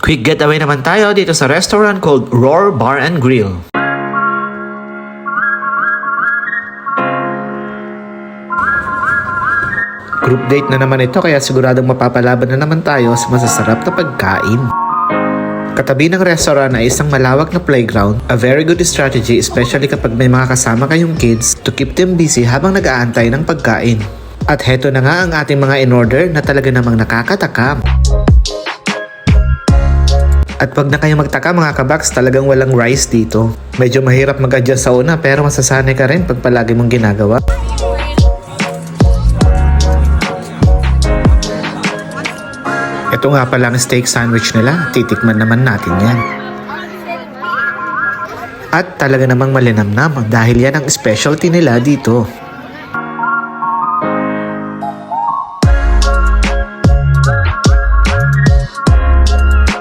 Quick getaway naman tayo dito sa restaurant called Roar Bar and Grill. Group date na naman ito kaya siguradong mapapalaban na naman tayo sa masasarap na pagkain. Katabi ng restaurant ay isang malawak na playground, a very good strategy especially kapag may mga kasama kayong kids to keep them busy habang nag-aantay ng pagkain. At heto na nga ang ating mga in-order na talaga namang nakakatakam. At wag na kayo magtaka mga kabaks, talagang walang rice dito. Medyo mahirap mag-adjust sa una pero masasanay ka rin pag palagi mong ginagawa. Ito nga pala ang steak sandwich nila, titikman naman natin yan. At talaga namang malinamnam dahil yan ang specialty nila dito.